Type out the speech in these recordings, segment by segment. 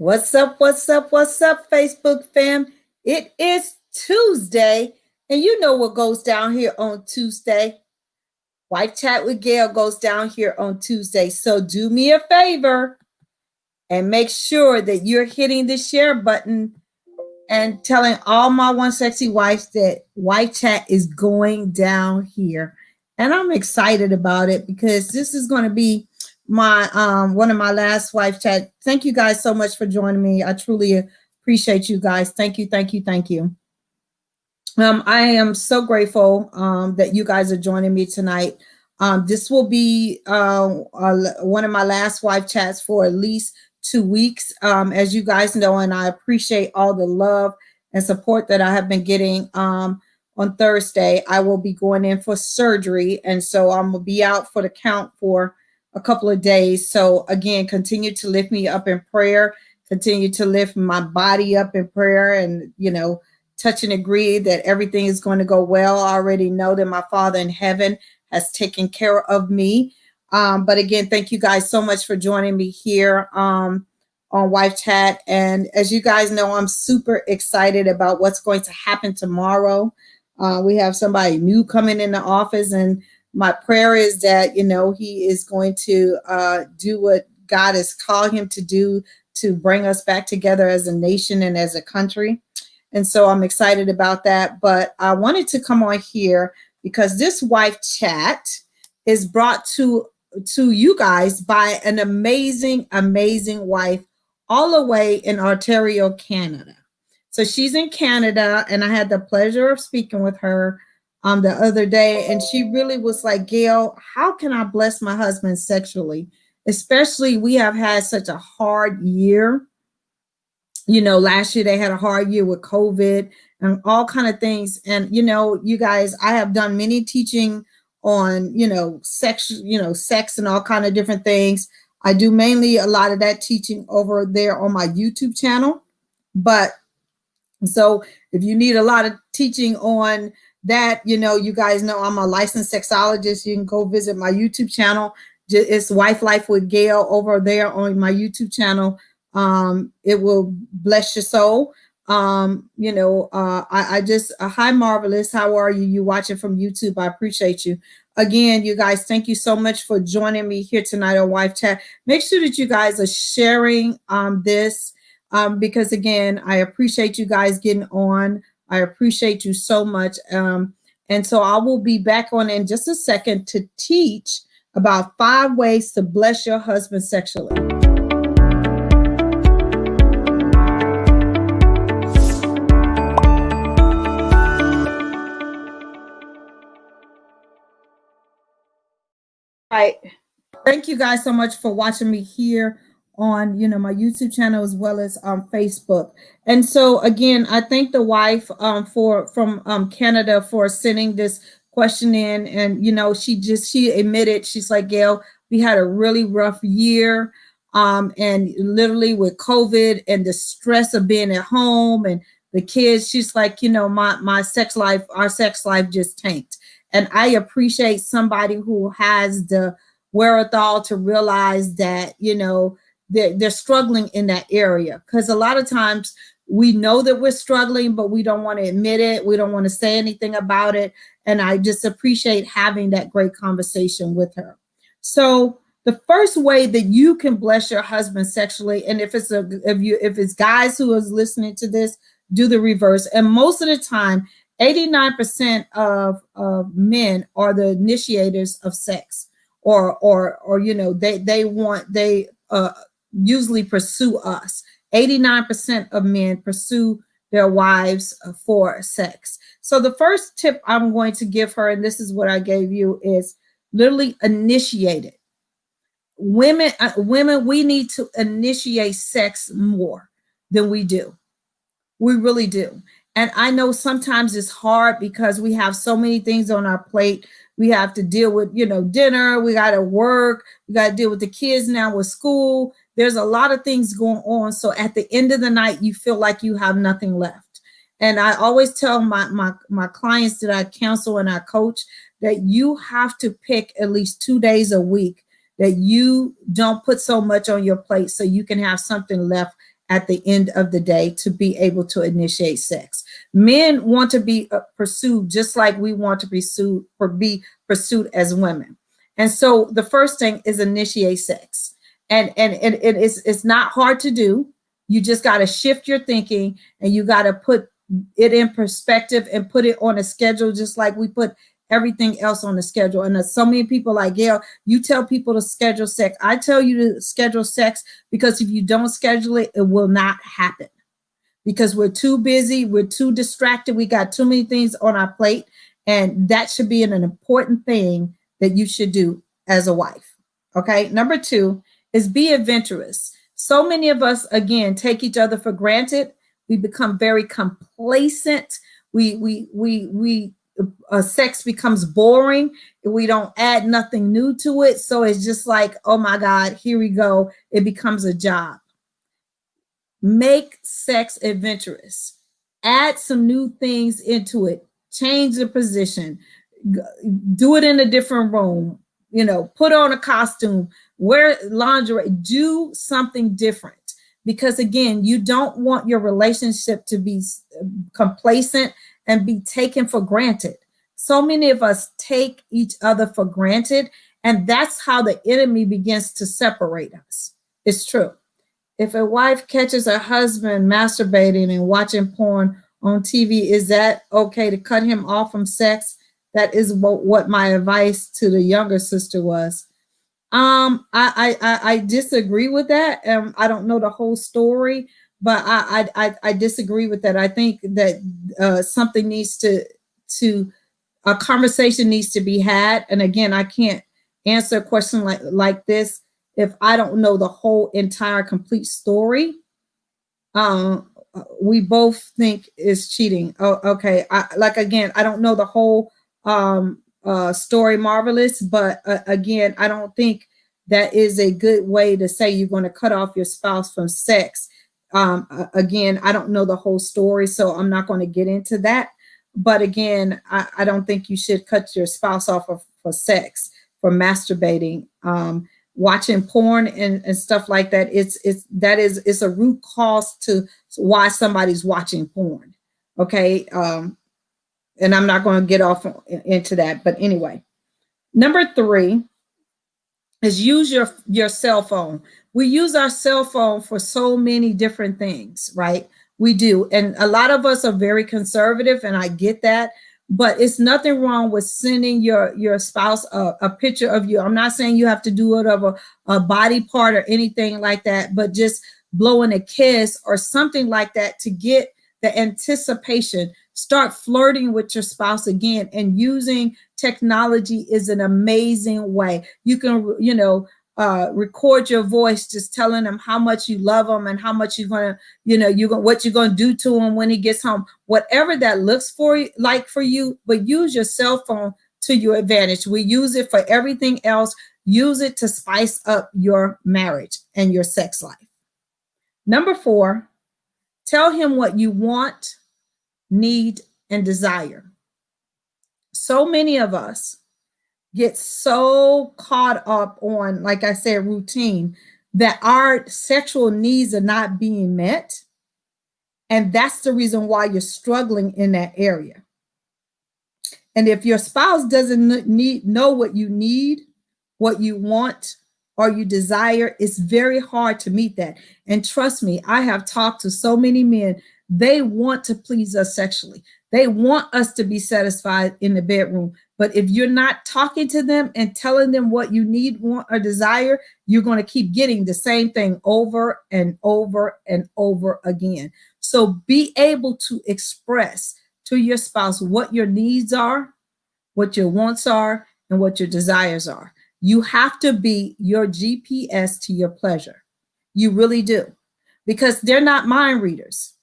What's up? What's up? What's up, Facebook fam? It is Tuesday, and you know what goes down here on Tuesday. Wife Chat with Gail goes down here on Tuesday. So do me a favor and make sure that you're hitting the share button and telling all my one sexy wives that Wife Chat is going down here. And I'm excited about it because this is going to be my one of my last wife chat. Thank you guys so much for joining me. I truly appreciate you guys. Thank you, thank you, thank you. I am so grateful that you guys are joining me tonight. This will be one of my last wife chats for at least 2 weeks, as you guys know, and I appreciate all the love and support that I have been getting. On Thursday, I will be going in for surgery, and so I'm gonna be out for the count for a couple of days. So again, continue to lift me up in prayer, continue to lift my body up in prayer, and touch and agree that everything is going to go well. I already know that my Father in heaven has taken care of me. But again, thank you guys so much for joining me here on Wife Chat. And as you guys know, I'm super excited about what's going to happen tomorrow. We have somebody new coming in the office, and my prayer is that, he is going to do what God has called him to do to bring us back together as a nation and as a country. And so I'm excited about that. But I wanted to come on here because this wife chat is brought to you guys by an amazing, amazing wife all the way in Ontario, Canada. So she's in Canada, and I had the pleasure of speaking with her the other day, and she really was like, Gail, how can I bless my husband sexually? Especially we have had such a hard year. Last year they had a hard year with COVID and all kind of things. And, you guys, I have done many teaching on, sex and all kind of different things. I do mainly a lot of that teaching over there on my YouTube channel. But so if you need a lot of teaching on that, you guys know I'm a licensed sexologist. You can go visit my YouTube channel. It's Wife Life with Gail over there on my YouTube channel. It will bless your soul. I just hi Marvelous, how are you? You watching from YouTube? I appreciate you. Again, you guys, thank you so much for joining me here tonight on Wife Chat. Make sure that you guys are sharing this because again, I appreciate you guys getting on. I appreciate you so much. And so I will be back on in just a second to teach about 5 ways to bless your husband sexually. Right. Thank you guys so much for watching me here on, my YouTube channel as well as on Facebook. And so again, I thank the wife from Canada for sending this question in. And, she admitted, she's like, Gail, we had a really rough year. And literally with COVID and the stress of being at home and the kids, she's like, our sex life just tanked. And I appreciate somebody who has the wherewithal to realize that, they're struggling in that area. Because a lot of times we know that we're struggling, but we don't want to admit it. We don't want to say anything about it. And I just appreciate having that great conversation with her. So the first way that you can bless your husband sexually, and if it's guys who is listening to this, do the reverse. And most of the time, 89% of men are the initiators of sex, or they usually pursue us. 89% of men pursue their wives for sex. So the first tip I'm going to give her, and this is what I gave you, is literally initiate it. Women, we need to initiate sex more than we do. We really do. And I know sometimes it's hard because we have so many things on our plate. We have to deal with, dinner. We got to work. We got to deal with the kids now with school. There's a lot of things going on. So at the end of the night, you feel like you have nothing left. And I always tell my clients that I counsel and I coach that you have to pick at least 2 days a week that you don't put so much on your plate so you can have something left at the end of the day to be able to initiate sex. Men want to be pursued just like we want to be pursued as women. And so the first thing is initiate sex. And it's not hard to do. You just got to shift your thinking, and you got to put it in perspective and put it on a schedule, just like we put everything else on the schedule. And so many people like, Gail, you tell people to schedule sex. I tell you to schedule sex because if you don't schedule it, it will not happen, because we're too busy. We're too distracted. We got too many things on our plate. And that should be an important thing that you should do as a wife. Okay. Number 2 is be adventurous. So many of us, again, take each other for granted. We become very complacent. Sex becomes boring. We don't add nothing new to it. So it's just like, oh my God, here we go. It becomes a job. Make sex adventurous. Add some new things into it. Change the position. Do it in a different room. Put on a costume, wear lingerie, do something different. Because again, you don't want your relationship to be complacent and be taken for granted. So many of us take each other for granted, and that's how the enemy begins to separate us. It's true. If a wife catches her husband masturbating and watching porn on TV, is that okay to cut him off from sex? That is what my advice to the younger sister was. I disagree with that. I don't know the whole story, but I disagree with that. I think that something needs to a conversation needs to be had. And again, I can't answer a question like this if I don't know the whole entire complete story. We both think is cheating. Oh, okay. Again, I don't know the whole story, Marvelous, but again, I don't think that is a good way to say you're going to cut off your spouse from sex. Again, I don't know the whole story, so I'm not going to get into that. But again, I don't think you should cut your spouse off for sex, for masturbating, watching porn and stuff like that. It's a root cause to why somebody's watching porn. Okay. And I'm not going to get off into that. But anyway, number 3 is use your cell phone. We use our cell phone for so many different things, right? We do. And a lot of us are very conservative, and I get that. But it's nothing wrong with sending your spouse a picture of you. I'm not saying you have to do it of a body part or anything like that, but just blowing a kiss or something like that to get the anticipation. Start flirting with your spouse again, and using technology is an amazing way. You can, record your voice, just telling them how much you love them and how much you're going to, what you're going to do to him when he gets home, whatever that looks for you, but use your cell phone to your advantage. We use it for everything else. Use it to spice up your marriage and your sex life. Number 4, tell him what you want, need, and desire. So many of us get so caught up on, like I said, routine, that our sexual needs are not being met. And that's the reason why you're struggling in that area. And if your spouse doesn't know what you need, what you want, or you desire, it's very hard to meet that. And trust me, I have talked to so many men. They want to please us sexually. They want us to be satisfied in the bedroom. But if you're not talking to them and telling them what you need, want, or desire, you're going to keep getting the same thing over and over and over again. So be able to express to your spouse what your needs are, what your wants are, and what your desires are. You have to be your GPS to your pleasure. You really do, because they're not mind readers.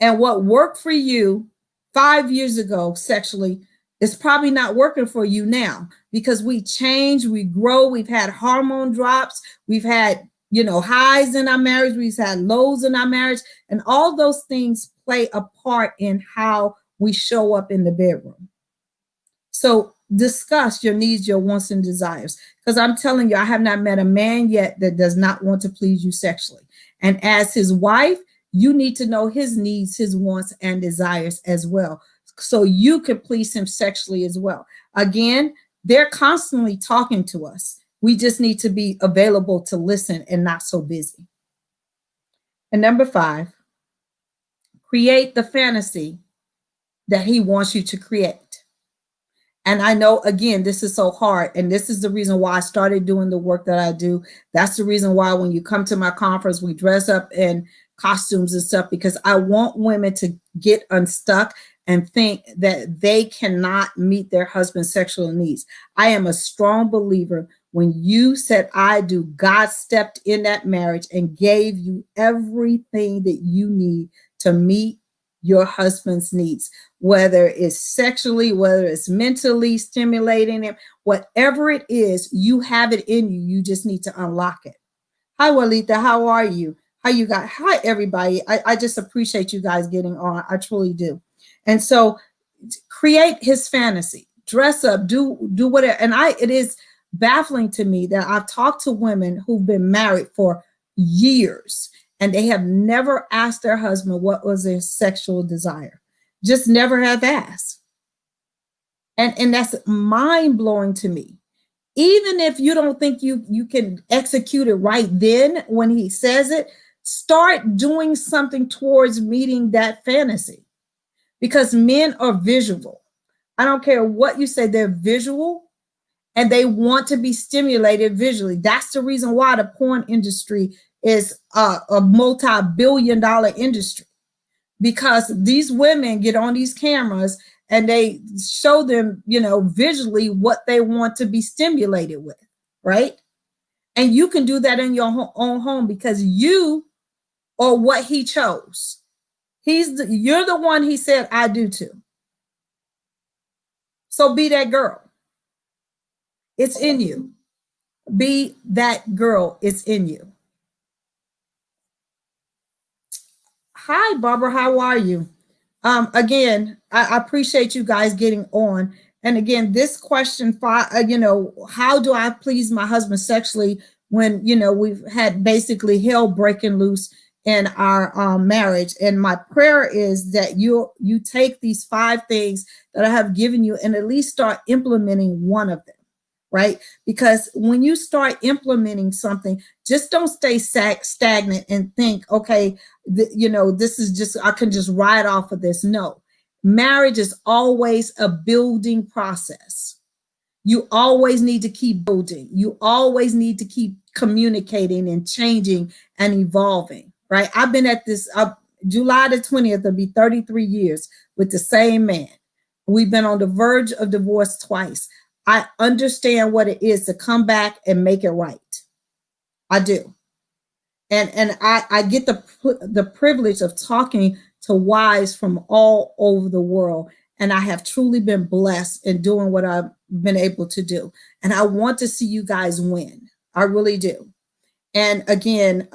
And what worked for you 5 years ago sexually is probably not working for you now, because we change, we grow, we've had hormone drops, we've had, highs in our marriage, we've had lows in our marriage, and all those things play a part in how we show up in the bedroom. So discuss your needs, your wants, and desires, because I'm telling you, I have not met a man yet that does not want to please you sexually. And as his wife, you need to know his needs, his wants, and desires as well, so you can please him sexually as well. Again, they're constantly talking to us. We just need to be available to listen and not so busy. And number 5, create the fantasy that he wants you to create. And I know, again, this is so hard. And this is the reason why I started doing the work that I do. That's the reason why when you come to my conference, we dress up in costumes and stuff, because I want women to get unstuck and think that they cannot meet their husband's sexual needs. I am a strong believer. When you said I do, God stepped in that marriage and gave you everything that you need to meet your husband's needs, whether it's sexually, whether it's mentally stimulating him, whatever it is, you have it in you. You just need to unlock it. Hi, Walita. How are you? How you guys? Hi, everybody. I just appreciate you guys getting on. I truly do. And so create his fantasy, dress up, do whatever. And it is baffling to me that I've talked to women who've been married for years and they have never asked their husband what was their sexual desire. Just never have asked. And that's mind-blowing to me. Even if you don't think you can execute it right then when he says it, start doing something towards meeting that fantasy. Because men are visual. I don't care what you say, they're visual and they want to be stimulated visually. That's the reason why the porn industry is a multi-billion-dollar industry, because these women get on these cameras and they show them, visually what they want to be stimulated with, right? And you can do that in your own home because you are what he chose. You're the one he said, I do to. So be that girl. It's in you. Be that girl. It's in you. Hi, Barbara. How are you? Again, I appreciate you guys getting on. And again, this question, how do I please my husband sexually when, we've had basically hell breaking loose in our marriage? And my prayer is that you take these 5 things that I have given you and at least start implementing one of them. Right? Because when you start implementing something, just don't stay stagnant and think, okay, this is just, I can just ride off of this. No, marriage is always a building process. You always need to keep building. You always need to keep communicating and changing and evolving, right? I've been at this, July the 20th, it'll be 33 years with the same man. We've been on the verge of divorce twice. I understand what it is to come back and make it right. I do. And I get the privilege of talking to wives from all over the world. And I have truly been blessed in doing what I've been able to do. And I want to see you guys win. I really do. And again,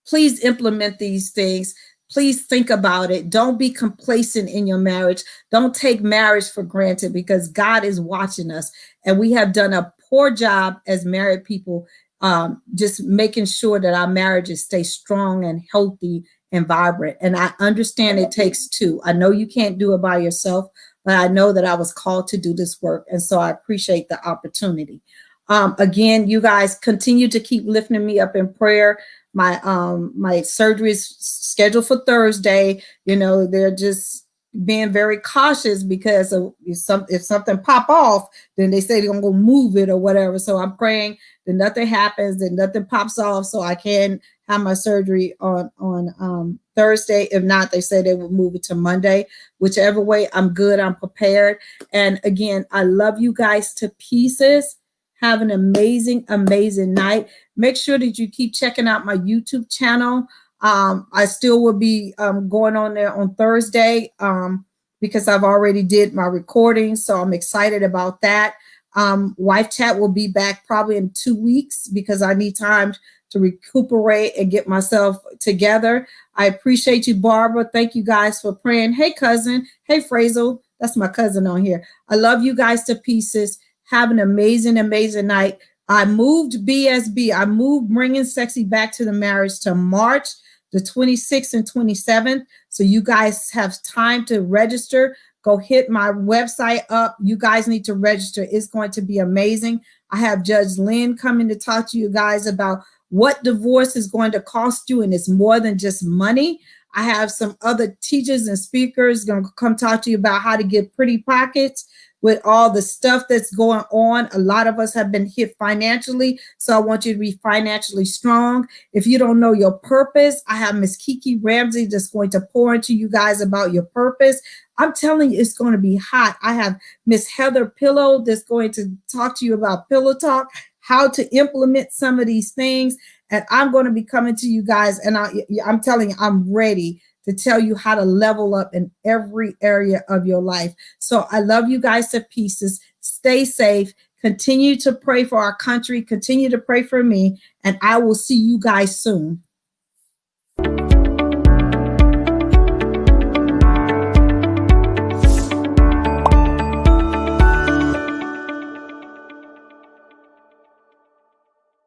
please implement these things. Please think about it. Don't be complacent in your marriage. Don't take marriage for granted, because God is watching us. And we have done a poor job as married people, just making sure that our marriages stay strong and healthy and vibrant. And I understand it takes 2. I know you can't do it by yourself, but I know that I was called to do this work. And so I appreciate the opportunity. Again, you guys continue to keep lifting me up in prayer. My surgery is scheduled for Thursday. They're just being very cautious because if something pop off, then they say they're gonna go move it or whatever. So I'm praying that nothing happens, that nothing pops off, so I can have my surgery on Thursday. If not, they say they will move it to Monday. Whichever way, I'm good. I'm prepared. And again, I love you guys to pieces. Have an amazing, amazing night. Make sure that you keep checking out my YouTube channel. I still will be going on there on Thursday because I've already did my recording. So I'm excited about that. Wife Chat will be back probably in 2 weeks because I need time to recuperate and get myself together. I appreciate you, Barbara. Thank you guys for praying. Hey, cousin. Hey, Frazel. That's my cousin on here. I love you guys to pieces. Have an amazing, amazing night. I moved BSB. I moved Bringing Sexy Back to the Marriage to March the 26th and 27th. So you guys have time to register. Go hit my website up. You guys need to register. It's going to be amazing. I have Judge Lynn coming to talk to you guys about what divorce is going to cost you, and it's more than just money. I have some other teachers and speakers going to come talk to you about how to get pretty pockets with all the stuff that's going on. A lot of us have been hit financially, so I want you to be financially strong. If you don't know your purpose, I have Miss Kiki Ramsey that's going to pour into you guys about your purpose. I'm telling you, it's going to be hot. I have Miss Heather Pillow that's going to talk to you about Pillow Talk, how to implement some of these things. And I'm going to be coming to you guys, and I'm telling you, I'm ready to tell you how to level up in every area of your life. So I love you guys to pieces. Stay safe. Continue to pray for our country. Continue to pray for me. And I will see you guys soon.